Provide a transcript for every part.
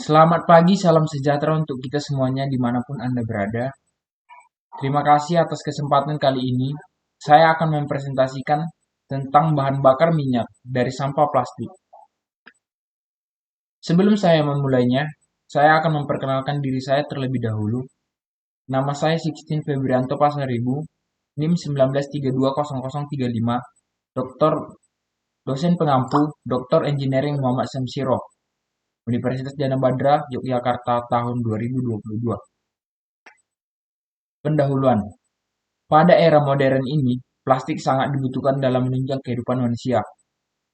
Selamat pagi, salam sejahtera untuk kita semuanya dimanapun Anda berada. Terima kasih atas kesempatan kali ini. Saya akan mempresentasikan tentang bahan bakar minyak dari sampah plastik. Sebelum saya memulainya, saya akan memperkenalkan diri saya terlebih dahulu. Nama saya Sixteen Febrianto Pasaribu, NIM 19320035, Doktor Dosen Pengampu, Doktor Engineering Muhammad Samsiro, Universitas Dana Badra, Yogyakarta tahun 2022. Pendahuluan. Pada era modern ini, plastik sangat dibutuhkan dalam menunjang kehidupan manusia.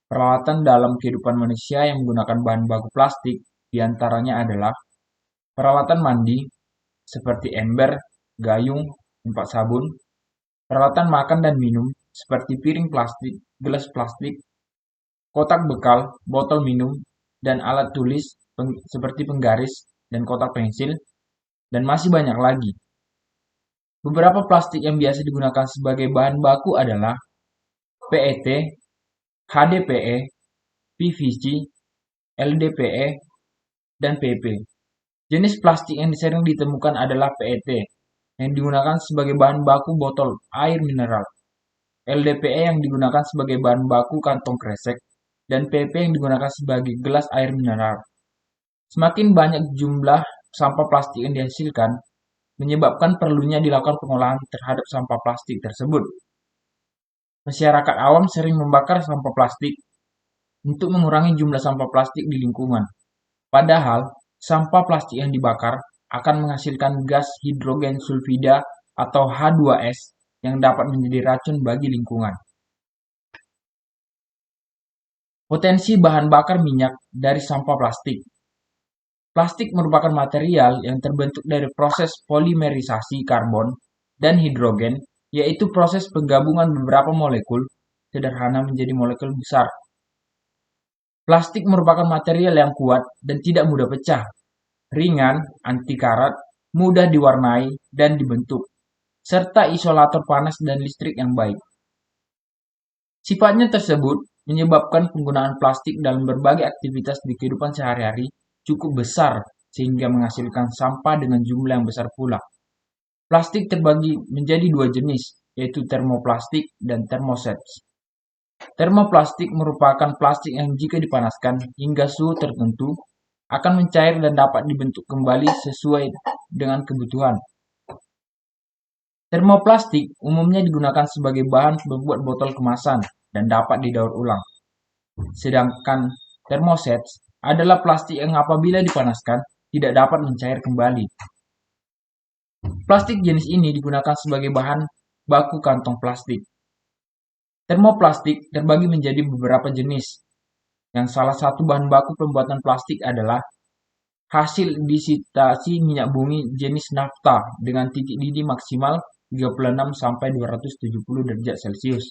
Peralatan dalam kehidupan manusia yang menggunakan bahan baku plastik diantaranya adalah peralatan mandi, seperti ember, gayung, tempat sabun, peralatan makan dan minum, seperti piring plastik, gelas plastik, kotak bekal, botol minum, dan alat tulis seperti penggaris dan kotak pensil, dan masih banyak lagi. Beberapa plastik yang biasa digunakan sebagai bahan baku adalah PET, HDPE, PVC, LDPE, dan PP. Jenis plastik yang sering ditemukan adalah PET, yang digunakan sebagai bahan baku botol air mineral, LDPE yang digunakan sebagai bahan baku kantong kresek, dan PP yang digunakan sebagai gelas air mineral. Semakin banyak jumlah sampah plastik yang dihasilkan, menyebabkan perlunya dilakukan pengolahan terhadap sampah plastik tersebut. Masyarakat awam sering membakar sampah plastik untuk mengurangi jumlah sampah plastik di lingkungan. Padahal, sampah plastik yang dibakar akan menghasilkan gas hidrogen sulfida atau H2S yang dapat menjadi racun bagi lingkungan. Potensi bahan bakar minyak dari sampah plastik. Plastik merupakan material yang terbentuk dari proses polimerisasi karbon dan hidrogen, yaitu proses penggabungan beberapa molekul sederhana menjadi molekul besar. Plastik merupakan material yang kuat dan tidak mudah pecah, ringan, anti karat, mudah diwarnai dan dibentuk, serta isolator panas dan listrik yang baik. Sifatnya tersebut menyebabkan penggunaan plastik dalam berbagai aktivitas di kehidupan sehari-hari cukup besar sehingga menghasilkan sampah dengan jumlah yang besar pula. Plastik terbagi menjadi dua jenis, yaitu termoplastik dan thermosets. Termoplastik merupakan plastik yang jika dipanaskan hingga suhu tertentu akan mencair dan dapat dibentuk kembali sesuai dengan kebutuhan. Termoplastik umumnya digunakan sebagai bahan pembuat botol kemasan dan dapat didaur ulang. Sedangkan thermosets adalah plastik yang apabila dipanaskan tidak dapat mencair kembali. Plastik jenis ini digunakan sebagai bahan baku kantong plastik. Termoplastik terbagi menjadi beberapa jenis, yang salah satu bahan baku pembuatan plastik adalah hasil disitasi minyak bumi jenis nafta dengan titik didih maksimal 36-270 derajat Celcius.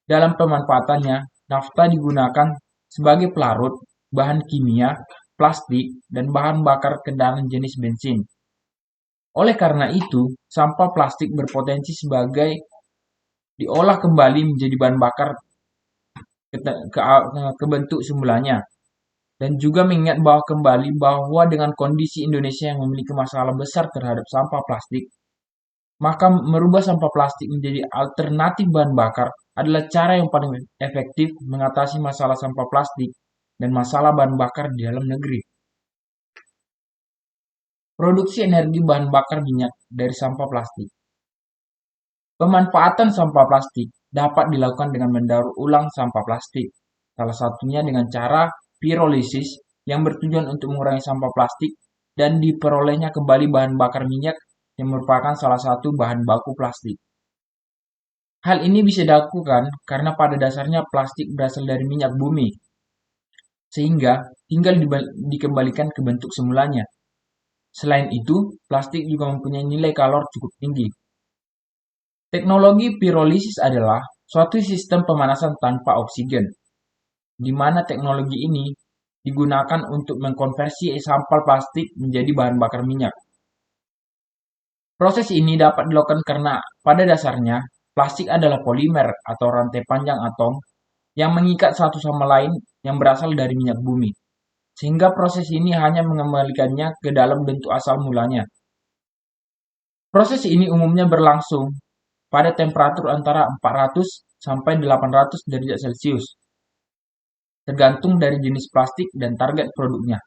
Dalam pemanfaatannya, nafta digunakan sebagai pelarut, bahan kimia, plastik, dan bahan bakar kendaraan jenis bensin. Oleh karena itu, sampah plastik berpotensi sebagai diolah kembali menjadi bahan bakar ke bentuk semulanya. Dan juga mengingat bahwa dengan kondisi Indonesia yang memiliki masalah besar terhadap sampah plastik, maka merubah sampah plastik menjadi alternatif bahan bakar adalah cara yang paling efektif mengatasi masalah sampah plastik dan masalah bahan bakar di dalam negeri. Produksi energi bahan bakar minyak dari sampah plastik. Pemanfaatan sampah plastik dapat dilakukan dengan mendaur ulang sampah plastik, salah satunya dengan cara pirolisis yang bertujuan untuk mengurangi sampah plastik dan diperolehnya kembali bahan bakar minyak yang merupakan salah satu bahan baku plastik. Hal ini bisa dilakukan karena pada dasarnya plastik berasal dari minyak bumi, sehingga tinggal dikembalikan ke bentuk semulanya. Selain itu, plastik juga mempunyai nilai kalor cukup tinggi. Teknologi pirolisis adalah suatu sistem pemanasan tanpa oksigen, di mana teknologi ini digunakan untuk mengkonversi sampah plastik menjadi bahan bakar minyak. Proses ini dapat dilakukan karena pada dasarnya plastik adalah polimer atau rantai panjang atom yang mengikat satu sama lain yang berasal dari minyak bumi. sehingga proses ini hanya mengembalikannya ke dalam bentuk asal mulanya. Proses ini umumnya berlangsung pada temperatur antara 400 sampai 800 derajat Celcius, tergantung dari jenis plastik dan target produknya.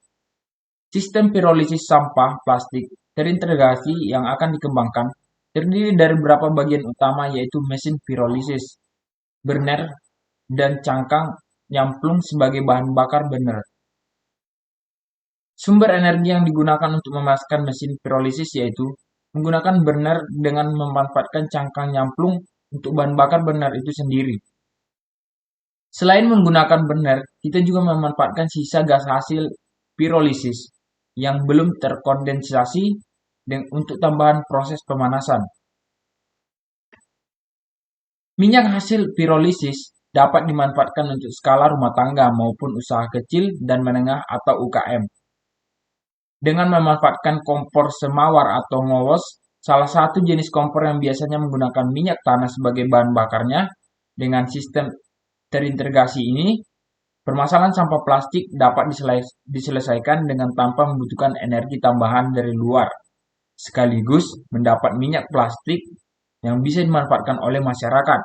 Sistem pirolisis sampah plastik terintegrasi yang akan dikembangkan terdiri dari beberapa bagian utama yaitu mesin pirolisis, burner, dan cangkang nyamplung sebagai bahan bakar burner. Sumber energi yang digunakan untuk memanaskan mesin pirolisis yaitu menggunakan burner dengan memanfaatkan cangkang nyamplung untuk bahan bakar burner itu sendiri. Selain menggunakan burner, kita juga memanfaatkan sisa gas hasil pirolisis yang belum terkondensasi untuk tambahan proses pemanasan. Minyak hasil pirolisis dapat dimanfaatkan untuk skala rumah tangga maupun usaha kecil dan menengah atau UKM. Dengan memanfaatkan kompor semawar atau ngowos, salah satu jenis kompor yang biasanya menggunakan minyak tanah sebagai bahan bakarnya, dengan sistem terintegrasi ini, permasalahan sampah plastik dapat diselesaikan dengan tanpa membutuhkan energi tambahan dari luar, sekaligus mendapat minyak plastik yang bisa dimanfaatkan oleh masyarakat.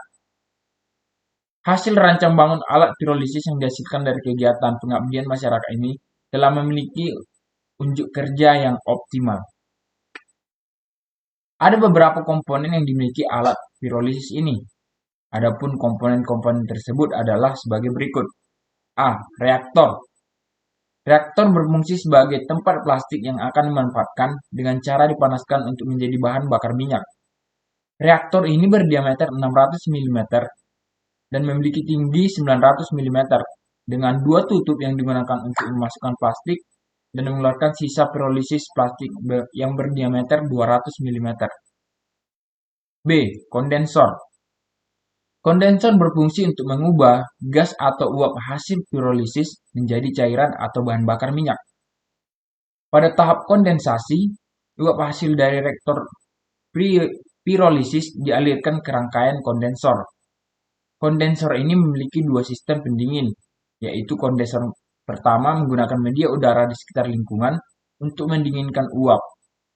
Hasil rancang bangun alat pirolisis yang dihasilkan dari kegiatan pengabdian masyarakat ini telah memiliki unjuk kerja yang optimal. Ada beberapa komponen yang dimiliki alat pirolisis ini. Adapun komponen-komponen tersebut adalah sebagai berikut. A. Reaktor. Reaktor berfungsi sebagai tempat plastik yang akan dimanfaatkan dengan cara dipanaskan untuk menjadi bahan bakar minyak. Reaktor ini berdiameter 600 mm dan memiliki tinggi 900 mm dengan dua tutup yang digunakan untuk memasukkan plastik dan mengeluarkan sisa pirolisis plastik yang berdiameter 200 mm. B. Kondensor. Kondensor berfungsi untuk mengubah gas atau uap hasil pirolisis menjadi cairan atau bahan bakar minyak. Pada tahap kondensasi, uap hasil dari reaktor pirolisis dialirkan ke rangkaian kondensor. Kondensor ini memiliki dua sistem pendingin, yaitu kondensor pertama menggunakan media udara di sekitar lingkungan untuk mendinginkan uap,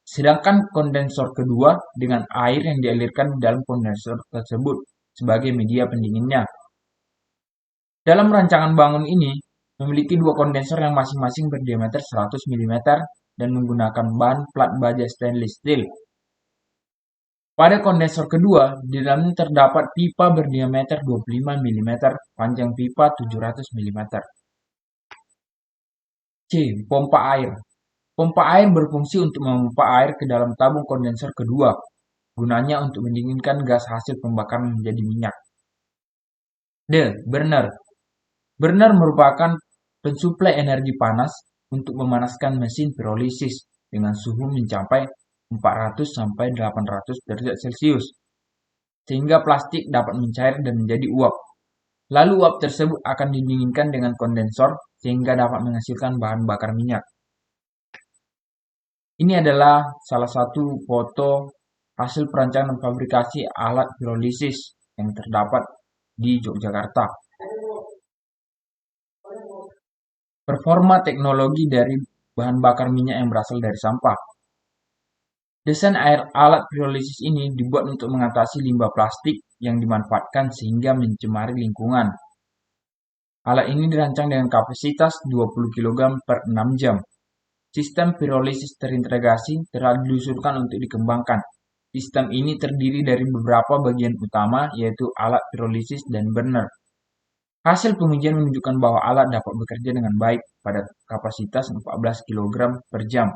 sedangkan kondensor kedua dengan air yang dialirkan di dalam kondensor tersebut sebagai media pendinginnya. Dalam rancangan bangun ini, memiliki dua kondensor yang masing-masing berdiameter 100 mm dan menggunakan bahan plat baja stainless steel. Pada kondensor kedua, di dalamnya terdapat pipa berdiameter 25 mm, panjang pipa 700 mm. C. Pompa air. Pompa air berfungsi untuk memompa air ke dalam tabung kondensor kedua, gunanya untuk mendinginkan gas hasil pembakaran menjadi minyak. D. Burner. Burner merupakan pensuplai energi panas untuk memanaskan mesin pirolisis dengan suhu mencapai 400 sampai 800 derajat Celcius, sehingga plastik dapat mencair dan menjadi uap. Lalu uap tersebut akan didinginkan dengan kondensor sehingga dapat menghasilkan bahan bakar minyak. Ini adalah salah satu foto hasil perancangan dan fabrikasi alat pirolisis yang terdapat di Yogyakarta. Performa teknologi dari bahan bakar minyak yang berasal dari sampah. Desain alat pirolisis ini dibuat untuk mengatasi limbah plastik yang dimanfaatkan sehingga mencemari lingkungan. Alat ini dirancang dengan kapasitas 20 kg per 6 jam. Sistem pirolisis terintegrasi telah diusulkan untuk dikembangkan. Sistem ini terdiri dari beberapa bagian utama, yaitu alat pirolisis dan burner. Hasil pengujian menunjukkan bahwa alat dapat bekerja dengan baik pada kapasitas 14 kg per jam.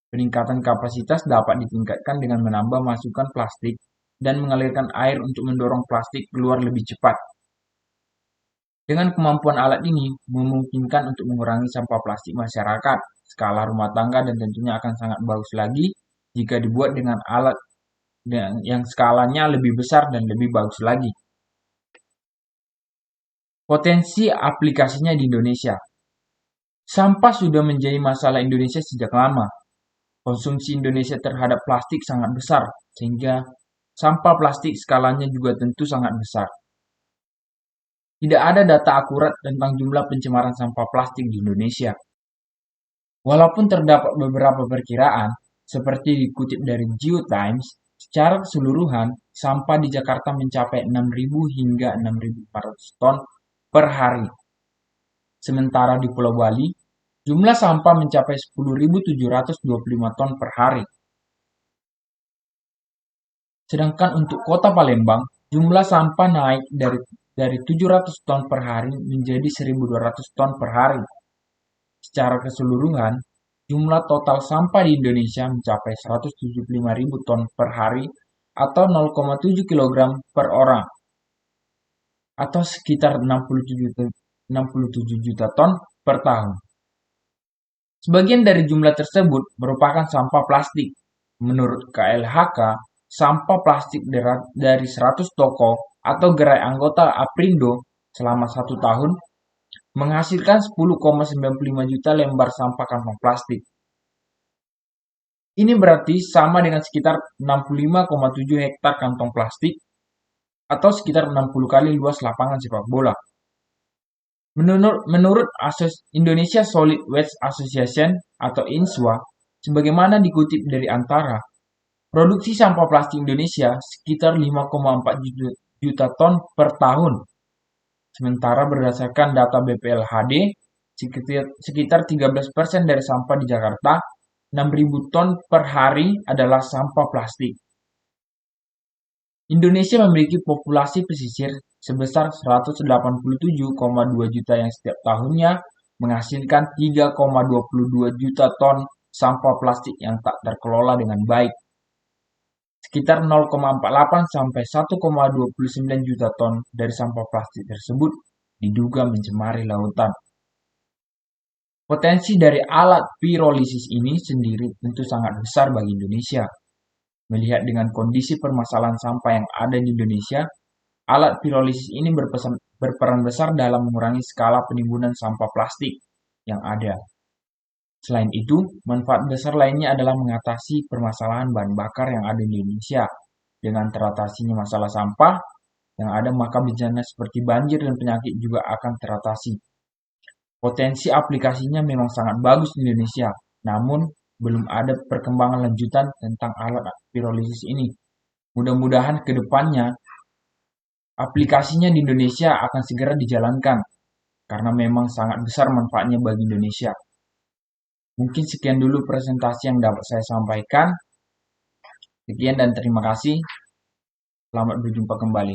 Peningkatan kapasitas dapat ditingkatkan dengan menambah masukan plastik dan mengalirkan air untuk mendorong plastik keluar lebih cepat. Dengan kemampuan alat ini, memungkinkan untuk mengurangi sampah plastik masyarakat, skala rumah tangga, dan tentunya akan sangat bagus lagi jika dibuat dengan alat yang skalanya lebih besar dan lebih bagus lagi. Potensi aplikasinya di Indonesia. Sampah sudah menjadi masalah Indonesia sejak lama. Konsumsi Indonesia terhadap plastik sangat besar, sehingga sampah plastik skalanya juga tentu sangat besar. Tidak ada data akurat tentang jumlah pencemaran sampah plastik di Indonesia. Walaupun terdapat beberapa perkiraan, seperti dikutip dari GeoTimes, secara keseluruhan sampah di Jakarta mencapai 6.000 hingga 6.400 ton per hari. Sementara di Pulau Bali, jumlah sampah mencapai 10.725 ton per hari. Sedangkan untuk Kota Palembang, jumlah sampah naik dari 700 ton per hari menjadi 1.200 ton per hari. Secara keseluruhan, jumlah total sampah di Indonesia mencapai 175.000 ton per hari atau 0,7 kg per orang atau sekitar 67 juta ton per tahun. Sebagian dari jumlah tersebut merupakan sampah plastik. Menurut KLHK, sampah plastik dari 100 toko atau gerai anggota Aprindo selama 1 tahun menghasilkan 10,95 juta lembar sampah kantong plastik. Ini berarti sama dengan sekitar 65,7 hektar kantong plastik atau sekitar 60 kali luas lapangan sepak bola. Menurut Indonesia Solid Waste Association atau INSWA, sebagaimana dikutip dari Antara, produksi sampah plastik Indonesia sekitar 5,4 juta ton per tahun. Sementara berdasarkan data BPLHD, sekitar 13% dari sampah di Jakarta, 6.000 ton per hari adalah sampah plastik. Indonesia memiliki populasi pesisir sebesar 187,2 juta yang setiap tahunnya menghasilkan 3,22 juta ton sampah plastik yang tak terkelola dengan baik. Sekitar 0,48 sampai 1,29 juta ton dari sampah plastik tersebut diduga mencemari lautan. Potensi dari alat pirolisis ini sendiri tentu sangat besar bagi Indonesia. Melihat dengan kondisi permasalahan sampah yang ada di Indonesia, alat pirolisis ini berperan besar dalam mengurangi skala penimbunan sampah plastik yang ada. Selain itu, manfaat besar lainnya adalah mengatasi permasalahan bahan bakar yang ada di Indonesia. Dengan teratasinya masalah sampah yang ada, maka bencana seperti banjir dan penyakit juga akan teratasi. Potensi aplikasinya memang sangat bagus di Indonesia, namun belum ada perkembangan lanjutan tentang alat pirolisis ini. Mudah-mudahan ke depannya aplikasinya di Indonesia akan segera dijalankan, karena memang sangat besar manfaatnya bagi Indonesia. Mungkin sekian dulu presentasi yang dapat saya sampaikan. Sekian dan terima kasih. Selamat berjumpa kembali.